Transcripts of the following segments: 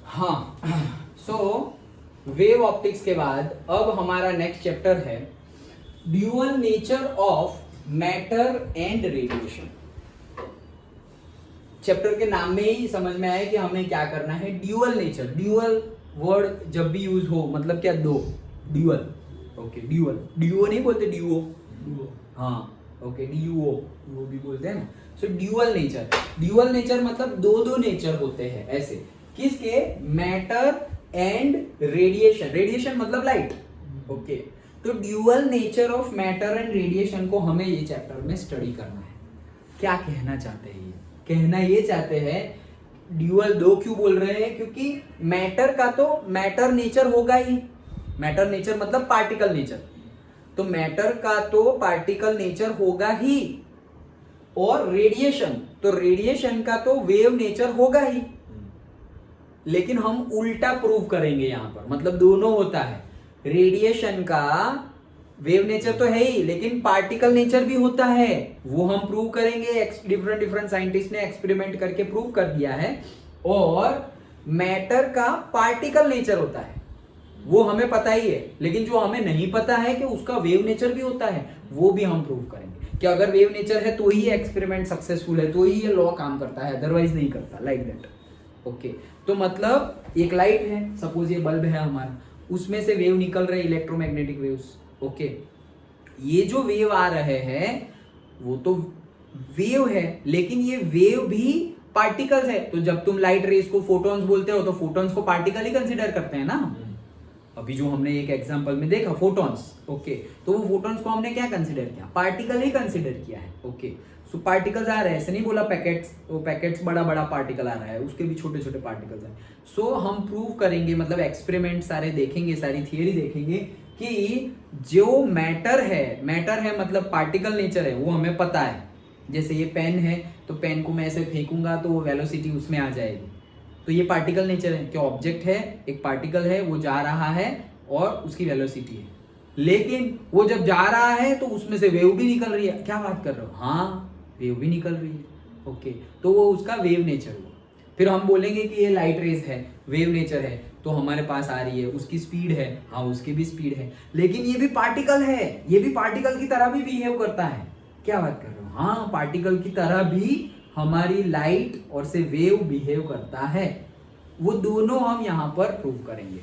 हाँ, सो wave optics के बाद अब हमारा नेक्स्ट चैप्टर है dual nature of matter and radiation. Chapter के नाम में ही समझ में आया कि हमें क्या करना है। ड्यूअल नेचर, ड्यूअल वर्ड जब भी यूज हो मतलब क्या, दो, ड्यूअल। ओके, ड्यूअल, ड्यूओ नहीं बोलते, ड्यूओ, हाँ ओके, ड्यूओ वो भी बोलते हैं ना। सो ड्यूअल नेचर, ड्यूअल नेचर मतलब दो दो नेचर होते हैं ऐसे, किसके, मैटर एंड रेडिएशन। रेडिएशन मतलब लाइट। ओके, तो dual nature of matter and radiation को हमें ये चैप्टर में स्टडी करना है। क्या कहना चाहते हैं ये, कहना ये चाहते हैं ड्यूअल दो क्यों बोल रहे हैं, क्योंकि मैटर का तो मैटर नेचर होगा ही, मैटर नेचर मतलब पार्टिकल नेचर, तो मैटर का तो पार्टिकल नेचर होगा ही, और रेडिएशन, तो रेडिएशन का तो वेव नेचर होगा ही। लेकिन हम उल्टा प्रूव करेंगे यहां पर, मतलब दोनों होता है, रेडिएशन का वेव नेचर तो है ही लेकिन पार्टिकल नेचर भी होता है, वो हम प्रूव करेंगे। डिफरेंट डिफरेंट साइंटिस्ट ने एक्सपेरिमेंट करके प्रूव कर दिया है। और मैटर का पार्टिकल नेचर होता है, वो हमें पता ही है, लेकिन जो हमें नहीं पता है कि उसका वेव नेचर भी होता है, वो भी हम प्रूव करेंगे कि अगर वेव नेचर है तो ही एक्सपेरिमेंट सक्सेसफुल है, तो ही ये लॉ काम करता है, अदरवाइज नहीं करता, लाइक दैट। ओके, तो मतलब एक लाइट है, सपोज ये बल्ब है हमारा, उसमें से वेव निकल रहे, इलेक्ट्रोमैग्नेटिक वेव्स। ओके, ये जो वेव आ रहे हैं वो तो वेव है, लेकिन ये वेव भी पार्टिकल्स है। तो जब तुम लाइट रेज को फोटॉन्स बोलते हो तो फोटॉन्स को पार्टिकल ही कंसीडर करते हैं ना। अभी जो हमने एक एग्जांपल में देखा फोटॉन्स, ओके, तो वो फोटॉन्स को हमने क्या कंसीडर किया, पार्टिकल ही कंसीडर किया है। ओके, सो पार्टिकल्स आ रहे हैं, ऐसे नहीं बोला पैकेट्स, वो पैकेट्स बड़ा बड़ा पार्टिकल आ रहा है, उसके भी छोटे छोटे पार्टिकल्स हैं। सो हम प्रूव करेंगे, मतलब एक्सपेरिमेंट सारे देखेंगे, सारी थियरी देखेंगे कि जो मैटर है मतलब पार्टिकल नेचर है, वो हमें पता है। जैसे ये पेन है, तो पेन को मैं ऐसे फेंकूंगा तो वो वेलोसिटी उसमें आ जाएगी, तो ये पार्टिकल नेचर है कि ऑब्जेक्ट है, एक पार्टिकल है, वो जा रहा है और उसकी वेलोसिटी है। लेकिन वो जब जा रहा है तो उसमें से वेव भी निकल रही है। क्या बात कर रहे हो, हाँ वेव भी निकल रही है। ओके, तो वो उसका वेव नेचर हुआ। फिर हम बोलेंगे कि ये लाइट रेज है, वेव नेचर है, तो हमारे पास आ रही है, उसकी स्पीड है, हाँ उसकी भी स्पीड है, लेकिन ये भी पार्टिकल है, ये भी पार्टिकल की तरह भी बिहेव करता है। क्या बात कर रहे हो, हाँ पार्टिकल की तरह भी हमारी लाइट और से वेव बिहेव करता है। वो दोनों हम यहाँ पर प्रूव करेंगे।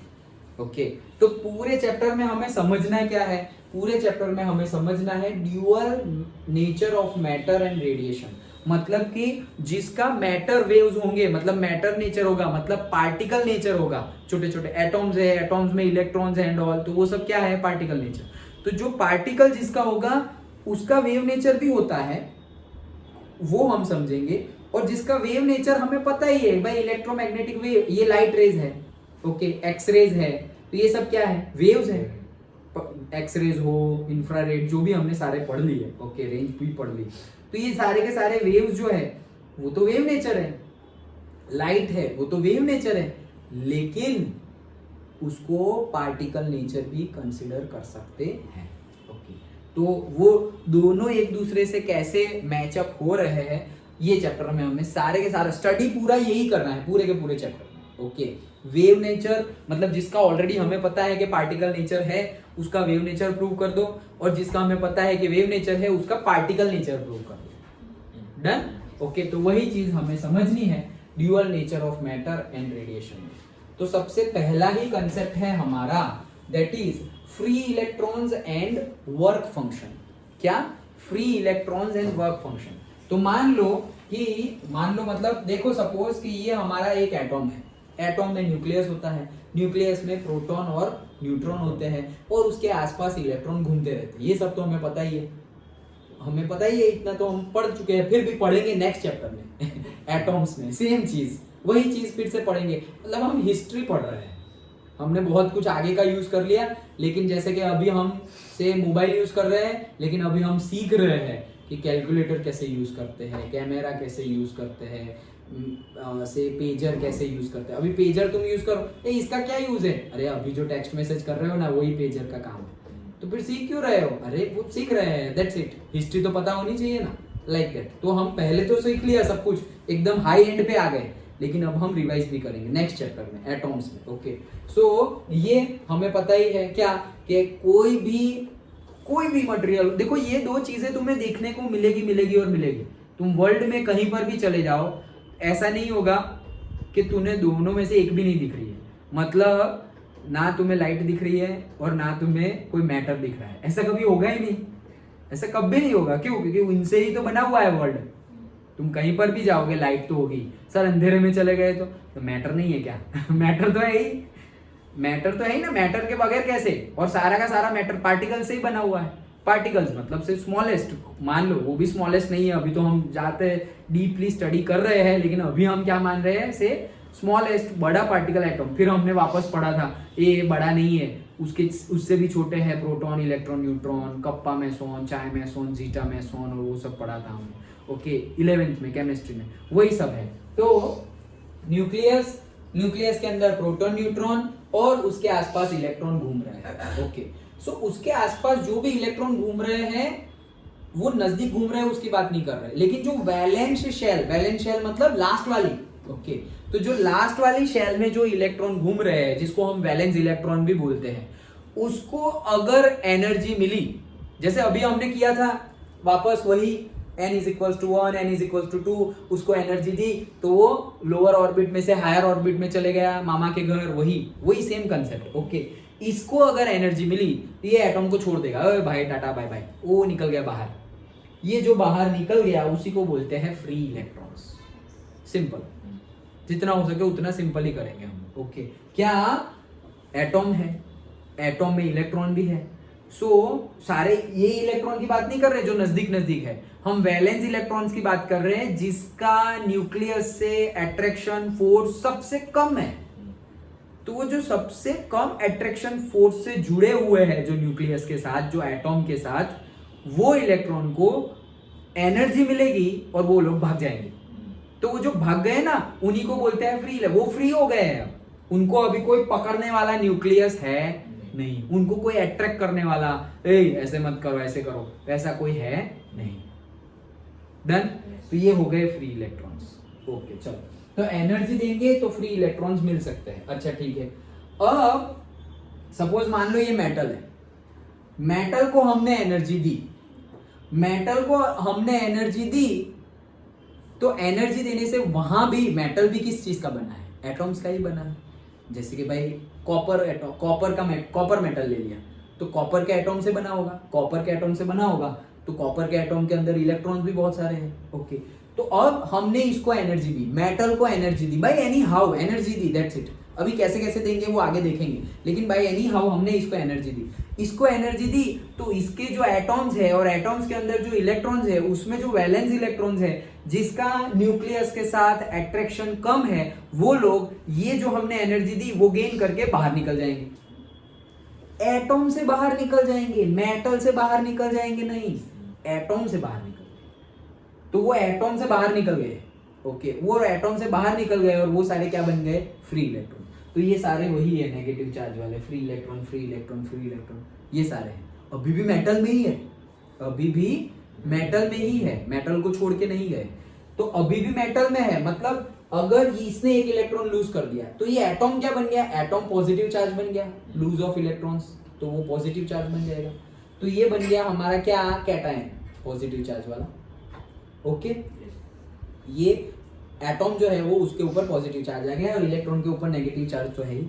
ओके, तो पूरे चैप्टर में हमें समझना क्या है, पूरे चैप्टर में हमें समझना है dual nature of matter and radiation. मतलब कि जिसका मैटर वेव्स होंगे, मतलब मैटर नेचर होगा, मतलब पार्टिकल नेचर होगा, छोटे छोटे एटॉम्स है, एटॉम्स में इलेक्ट्रॉन्स एंड ऑल, तो वो सब क्या है, पार्टिकल नेचर। तो जो पार्टिकल जिसका होगा उसका वेव नेचर भी होता है, वो हम समझेंगे। और जिसका वेव नेचर हमें पता ही है, भाई इलेक्ट्रोमैग्नेटिक वेव, ये लाइट रेज है, ओके, एक्स रेज है, तो ये सब क्या है, वेव्स है। एक्स रेज हो, इंफ्रारेड, जो भी हमने सारे पढ़ लिए, ओके, रेंज भी पढ़ ली, तो ये सारे के सारे वेव्स जो है वो तो वेव नेचर है। लाइट है वो तो वेव नेचर है, लेकिन उसको पार्टिकल नेचर भी कंसिडर कर सकते हैं। ओके, तो वो दोनों एक दूसरे से कैसे मैचअप हो रहे हैं, ये चैप्टर में हमें सारे के सारा स्टडी पूरा यही करना है, पूरे के पूरे चैप्टर में। ओके, वेव नेचर मतलब जिसका ऑलरेडी हमें पता है कि पार्टिकल नेचर है, उसका वेव नेचर प्रूव कर दो, और जिसका हमें पता है कि वेव नेचर है, उसका पार्टिकल नेचर प्रूव कर दो। डन। ओके, तो वही चीज हमें समझनी है dual nature of matter and radiation में। तो सबसे पहला ही कंसेप्ट है हमारा, that is free electrons and work function. क्या, free electrons and work function. तो मान लो मतलब देखो, सपोज कि ये हमारा एक एटॉम है, एटॉम में न्यूक्लियस होता है, न्यूक्लियस में प्रोटॉन और न्यूट्रॉन होते हैं, और उसके आसपास इलेक्ट्रॉन घूमते रहते हैं। ये सब तो हमें पता ही है, हमें पता ही है, इतना तो हम पढ़ चुके हैं, फिर भी पढ़ेंगे नेक्स्ट चैप्टर में एटॉम्स में सेम चीज, वही चीज फिर से पढ़ेंगे। मतलब हम हिस्ट्री पढ़ रहे हैं, हमने बहुत कुछ आगे का यूज कर लिया, लेकिन जैसे कि अभी हम से मोबाइल यूज कर रहे हैं, लेकिन अभी हम सीख रहे हैं कि कैलकुलेटर कैसे यूज करते हैं, कैमरा कैसे यूज करते हैं, से पेजर कैसे यूज करते हैं। अभी पेजर तुम यूज करो, इसका क्या यूज है, अरे अभी जो टेक्स्ट मैसेज कर रहे हो ना, वही पेजर का काम है, तो फिर सीख क्यों रहे हो, अरे वो सीख रहे हैं, दैट्स इट। हिस्ट्री तो पता होनी चाहिए ना, लाइक दैट। तो हम पहले तो सीख लिया सब कुछ, एकदम हाई एंड पे आ गए, लेकिन अब हम रिवाइज भी करेंगे नेक्स्ट चैप्टर में एटॉम्स में। ओके, सो ये हमें पता ही है क्या कि कोई भी मटेरियल, देखो ये दो चीजें तुम्हें देखने को मिलेगी। तुम वर्ल्ड में कहीं पर भी चले जाओ, ऐसा नहीं होगा कि तुम्हें दोनों में से एक भी नहीं दिख रही है। मतलब ना तुम्हें लाइट दिख रही है और ना तुम्हें कोई मैटर दिख रहा है, ऐसा कभी होगा ही नहीं, ऐसा कभी नहीं होगा। क्यों? क्योंकि उनसे ही तो बना हुआ है वर्ल्ड। तुम कहीं पर भी जाओगे लाइट तो होगी, सर अंधेरे में चले गए तो मैटर नहीं है क्या? मैटर तो है ही, मैटर तो है ही ना, मैटर के बगैर कैसे? और सारा का सारा मैटर पार्टिकल से ही बना हुआ है। पार्टिकल्स मतलब से स्मॉलेस्ट, मान लो वो भी स्मॉलेस्ट नहीं है, अभी तो हम जाते डीपली स्टडी कर रहे हैं, लेकिन अभी हम क्या मान रहे हैं से स्मॉलेस्ट बड़ा पार्टिकल एटॉम। फिर हमने वापस पढ़ा था ये बड़ा नहीं है, उससे भी छोटे हैं proton, electron, neutron, kappa meson, चाय मेसोन, जीटा मेसोन, और वो सब पढ़ा था हमने। ओके, 11th में केमिस्ट्री में वही सब है। तो न्यूक्लियस के अंदर प्रोटॉन, न्यूट्रॉन और उसके आसपास इलेक्ट्रॉन घूम रहे हैं। ओके, सो उसके आसपास जो भी इलेक्ट्रॉन घूम रहे हैं वो नजदीक घूम रहे हैं उसकी बात नहीं कर रहे, लेकिन जो वैलेंस शेल मतलब लास्ट वाली, ओके, तो जो लास्ट वाली शेल में जो इलेक्ट्रॉन घूम रहे हैं, जिसको हम वैलेंस इलेक्ट्रॉन भी बोलते हैं, उसको अगर एनर्जी मिली, जैसे अभी हमने किया था वापस वही n = 1, n = 2, उसको एनर्जी दी तो वो लोअर ऑर्बिट में से हायर ऑर्बिट में चले गया मामा के घर, वही सेम कंसेप्ट। ओके, इसको अगर एनर्जी मिली तो ये एटॉम को छोड़ देगा, ओए भाई टाटा बाय बाय, वो निकल गया बाहर। ये जो बाहर निकल गया उसी को बोलते हैं फ्री इलेक्ट्रॉन्स। सिंपल, जितना हो सके उतना सिंपल ही करेंगे हम। ओके, क्या एटॉम है, एटॉम में इलेक्ट्रॉन भी है। सो सारे ये इलेक्ट्रॉन की बात नहीं कर रहे जो नजदीक है, हम वैलेंस इलेक्ट्रॉन्स की बात कर रहे हैं जिसका न्यूक्लियस से अट्रैक्शन फोर्स सबसे कम है। तो वो जो सबसे कम अट्रैक्शन फोर्स से जुड़े हुए हैं जो न्यूक्लियस के साथ, जो एटॉम के साथ, वो इलेक्ट्रॉन को एनर्जी मिलेगी और वो लोग भाग जाएंगे। तो वो जो भाग गए ना उन्हीं को बोलते हैं फ्री, वो फ्री हो गए हैं। उनको अभी कोई पकड़ने वाला न्यूक्लियस है नहीं, उनको कोई अट्रैक्ट करने वाला ऐसे मत करो ऐसे करो वैसा कोई है नहीं। डन, तो ये हो गए फ्री इलेक्ट्रॉन्स। ओके, चलो, तो एनर्जी देंगे तो फ्री इलेक्ट्रॉन्स मिल सकते हैं। अच्छा ठीक है, अब सपोज मान लो ये मेटल है, मेटल को हमने एनर्जी दी, तो एनर्जी देने से वहां भी मेटल भी किस चीज का बना है? एटॉम्स का ही बना है। जैसे कि भाई कॉपर मेटल ले लिया तो कॉपर के एटॉम से बना होगा, तो कॉपर के एटॉम के अंदर इलेक्ट्रॉन्स भी बहुत सारे हैं। ओके, तो अब हमने इसको एनर्जी दी, मेटल को एनर्जी दी, भाई any how energy the, that's it. अभी कैसे देंगे वो आगे देखेंगे, लेकिन भाई एनी हाउ हमने इसको एनर्जी दी, तो इसके जो एटॉम्स है और एटॉम्स के अंदर जो इलेक्ट्रॉन्स है उसमें जो वैलेंस इलेक्ट्रॉन्स है जिसका न्यूक्लियस के साथ अट्रैक्शन कम है, वो लोग ये जो हमने एनर्जी दी वो गेन करके बाहर निकल जाएंगे। एटॉम से बाहर निकल जाएंगे, मेटल से बाहर निकल जाएंगे नहीं, एटॉम से बाहर निकल गए। तो वो एटॉम से बाहर निकल गए। ओके, वो एटॉम से बाहर निकल गए और वो सारे क्या बन गए? Free electron. तो ये सारे वही है नेगेटिव चार्ज वाले, फ्री इलेक्ट्रॉन, ये सारे हैं। अभी भी मेटल में ही है, मेटल को छोड़ के नहीं गए, तो अभी भी मेटल में है। मतलब अगर इसने एक इलेक्ट्रॉन लूज कर दिया तो ये एटॉम क्या बन गया? एटॉम पॉजिटिव चार्ज बन गया, लूज ऑफ इलेक्ट्रॉन्स, तो वो पॉजिटिव चार्ज बन जाएगा। तो ये बन गया हमारा क्या? कैटायन, पॉजिटिव चार्ज वाला। ओके, ये एटॉम जो है वो उसके ऊपर पॉजिटिव चार्ज आ गया और इलेक्ट्रॉन के ऊपर नेगेटिव चार्ज तो है ही।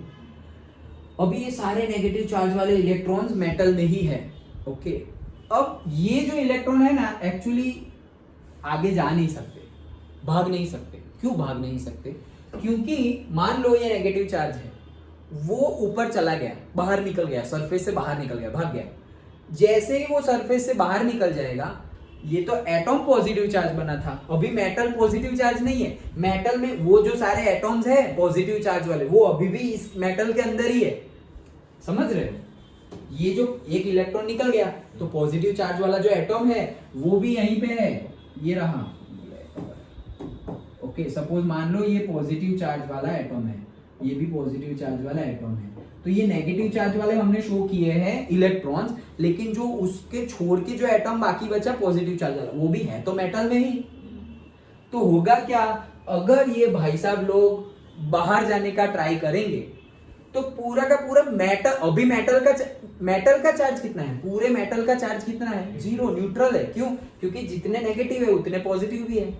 अभी ये सारे नेगेटिव चार्ज वाले इलेक्ट्रॉन्स मेटल में ही है। ओके, अब ये जो इलेक्ट्रॉन है ना एक्चुअली आगे जा नहीं सकते, भाग नहीं सकते। क्यों भाग नहीं सकते? क्योंकि मान लो ये नेगेटिव चार्ज है, वो ऊपर चला गया, बाहर निकल गया, सरफेस से बाहर निकल गया, भाग गया। जैसे ही वो सरफेस से बाहर निकल जाएगा, ये तो एटॉम पॉजिटिव चार्ज बना था, अभी मेटल पॉजिटिव चार्ज नहीं है। मेटल में वो जो सारे एटॉम्स है पॉजिटिव चार्ज वाले, वो अभी भी इस मेटल के अंदर ही है। समझ रहे हो? ये जो एक इलेक्ट्रॉन निकल गया तो पॉजिटिव चार्ज वाला जो एटॉम है वो भी यहीं पे है, ये रहा। ओके, सपोज मान लो ये पॉजिटिव चार्ज वाला एटॉम है, ये भी पॉजिटिव चार्ज वाला एटॉम है, तो ये नेगेटिव चार्ज वाले हमने शो किए हैं इलेक्ट्रॉन्स, लेकिन जो उसके छोड़ के जो एटम बाकी बचा पॉजिटिव चार्ज वाला, वो भी है तो मेटल में ही। तो होगा क्या? अगर ये भाई साहब लोग बाहर जाने का ट्राई करेंगे तो पूरा का पूरा मेटल, अभी मेटल का चार्ज कितना है, पूरे मेटल का चार्ज कितना है, 0, न्यूट्रल है। क्यों? क्योंकि जितने नेगेटिव है उतने पॉजिटिव भी है,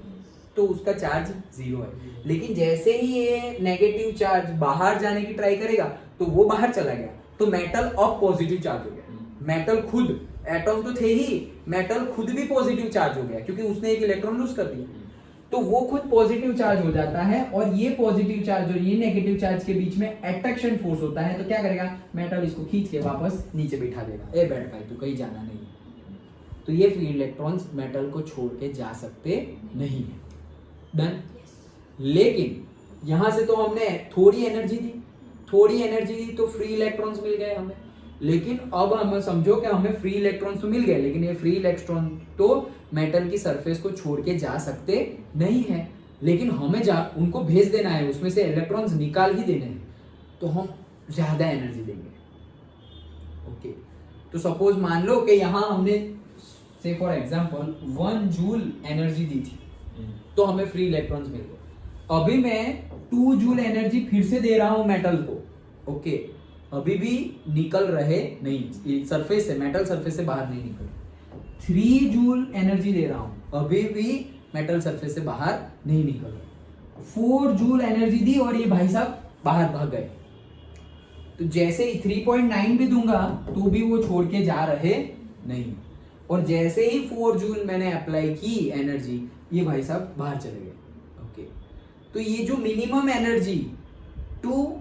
तो उसका चार्ज 0 है। लेकिन जैसे ही ये नेगेटिव चार्ज बाहर जाने की ट्राई करेगा तो वो बाहर चला गया, तो मेटल अब पॉजिटिव चार्ज हो गया। मेटल खुद, एटम तो थे ही, मेटल खुद भी पॉजिटिव चार्ज हो गया क्योंकि उसने एक इलेक्ट्रॉन लूज कर दिया, तो वो खुद पॉजिटिव चार्ज हो जाता है। और ये पॉजिटिव चार्ज और ये नेगेटिव चार्ज के बीच में अट्रैक्शन फोर्स होता है, तो क्या करेगा, मेटल इसको खींच के वापस नीचे बिठा देगा, ए बैठ भाई तू कहीं जाना नहीं। तो ये फ्री इलेक्ट्रॉन्स मेटल को छोड़ के जा सकते नहीं है। डन। लेकिन यहां से तो हमने थोड़ी एनर्जी दी तो फ्री इलेक्ट्रॉन्स मिल गए हमें। लेकिन अब हम समझो कि हमें फ्री इलेक्ट्रॉन्स तो मिल गए, लेकिन ये फ्री इलेक्ट्रॉन तो मेटल की सरफेस को छोड़ के जा सकते नहीं है, लेकिन हमें उनको भेज देना है, उसमें से इलेक्ट्रॉन्स निकाल ही देने हैं, तो हम ज्यादा एनर्जी देंगे। ओके, तो सपोज मान लो कि यहां हमने से फॉर एग्जांपल 1 जूल एनर्जी दी थी, तो हमें फ्री इलेक्ट्रॉन्स मिल गए। अभी मैं 2 जूल एनर्जी फिर से दे रहा हूं मेटल को। ओके, अभी भी निकल रहे नहीं, सरफेस से, मेटल सरफेस से बाहर नहीं निकल। 3 जूल एनर्जी दे रहा हूं, अभी भी मेटल सरफेस से बाहर नहीं निकल रहे। 4 जूल एनर्जी दी और ये भाई साहब बाहर भाग गए। तो जैसे ही 3.9 भी दूंगा तो भी वो छोड़ के जा रहे नहीं, और जैसे ही 4 जूल मैंने अप्लाई की एनर्जी, ये भाई साहब बाहर चले गए। ओके, तो ये जो मिनिमम एनर्जी टू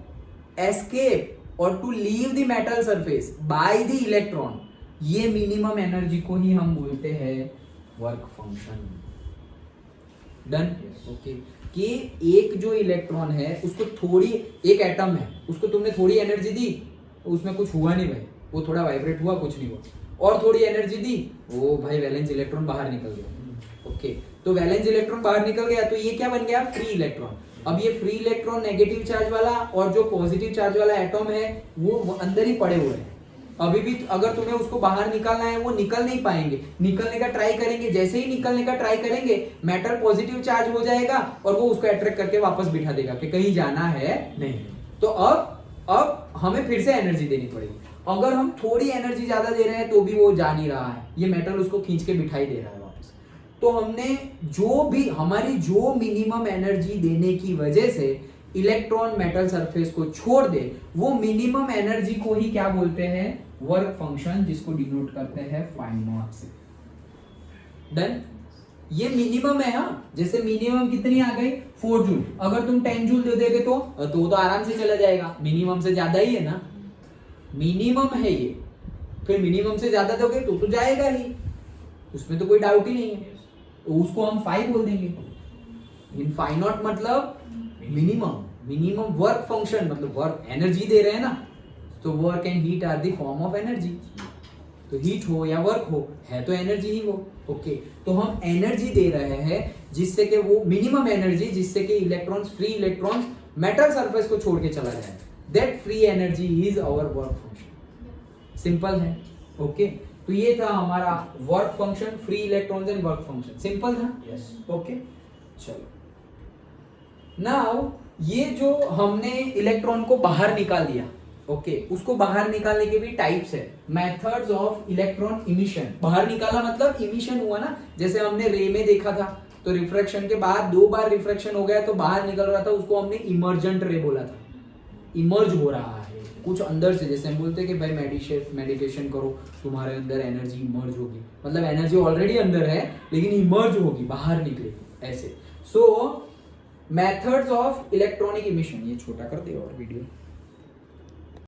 एस्केप और to leave the metal surface by the electron, ये मिनिमम एनर्जी को ही हम बोलते हैं वर्क फंक्शन। डन। ओके, कि एक जो इलेक्ट्रॉन है उसको थोड़ी, एक एटम है उसको तुमने थोड़ी एनर्जी दी, उसमें कुछ हुआ नहीं भाई, वो थोड़ा वाइब्रेट हुआ, कुछ नहीं हुआ। और थोड़ी एनर्जी दी, वो भाई वैलेंस इलेक्ट्रॉन बाहर निकल गया। ओके, तो वैलेंस इलेक्ट्रॉन बाहर निकल गया, तो ये क्या बन गया, फ्री इलेक्ट्रॉन। अब ये फ्री इलेक्ट्रॉन नेगेटिव चार्ज वाला और जो पॉजिटिव चार्ज वाला एटम है वो अंदर ही पड़े हुए हैं। अभी भी अगर तुम्हें उसको बाहर निकालना है वो निकल नहीं पाएंगे, निकलने का ट्राई करेंगे, जैसे ही निकलने का ट्राई करेंगे मेटल पॉजिटिव चार्ज हो जाएगा और वो उसको अट्रैक्ट करके वापस बिठा देगा कि कहीं जाना है नहीं। तो अब हमें फिर से एनर्जी देनी पड़ेगी। अगर हम थोड़ी एनर्जी ज्यादा दे रहे हैं तो भी वो जा नहीं रहा है, ये मेटल उसको खींच के बिठाई दे रहा है वापस। तो हमने हमारी जो मिनिमम एनर्जी देने की वजह से इलेक्ट्रॉन मेटल सरफेस को छोड़ दे, वो मिनिमम एनर्जी को ही क्या बोलते हैं, वर्क फंक्शन, जिसको डिनोट करते हैं फाई नॉट से। डन। ये मिनिमम है। हाँ, जैसे मिनिमम कितनी आ गई, 4 जूल। अगर तुम 10 जूल दे दोगे तो आराम से चला जाएगा, मिनिमम से ज्यादा ही है ना, मिनिमम है ये। फिर मिनिमम से ज्यादा दोगे तो जाएगा ही, उसमें तो कोई डाउट ही नहीं है, तो उसको हम 5 बोल देंगे। इन फाई नॉट मतलब मिनिमम वर्क फंक्शन, मतलब वर्क एनर्जी दे रहे हैं ना, तो work and heat are the form of energy. तो हीट हो या वर्क हो, है तो एनर्जी ही वो। ओके, तो हम एनर्जी दे रहे हैं जिससे कि वो मिनिमम एनर्जी, जिससे कि electrons, free electrons metal surface को छोड़ के चला जाए। That free energy is our work function. Simple है। ओके, तो ये था हमारा work function, free electrons and work function. Simple था। यस। ओके, चलो नाउ ये जो हमने इलेक्ट्रॉन को बाहर निकाल दिया, ओके, उसको बाहर निकालने के भी टाइप्स है, मेथड्स ऑफ इलेक्ट्रॉन इमिशन। बाहर निकाला मतलब इमिशन हुआ ना, जैसे हमने रे में देखा था, तो रिफ्रैक्शन के बाद 2 बार रिफ्रैक्शन हो गया तो बाहर निकल रहा था, उसको हमने इमर्जेंट रे बोला था। इमर्ज हो रहा है कुछ अंदर से, जैसे हम बोलते हैं कि भाई मेडिटेशन करो, तुम्हारे अंदर एनर्जी इमर्ज होगी, मतलब एनर्जी ऑलरेडी अंदर है लेकिन इमर्ज होगी, बाहर निकलेगी, ऐसे। सो मेथड्स ऑफ इलेक्ट्रॉनिक इमिशन, ये छोटा कर दे और वीडियो।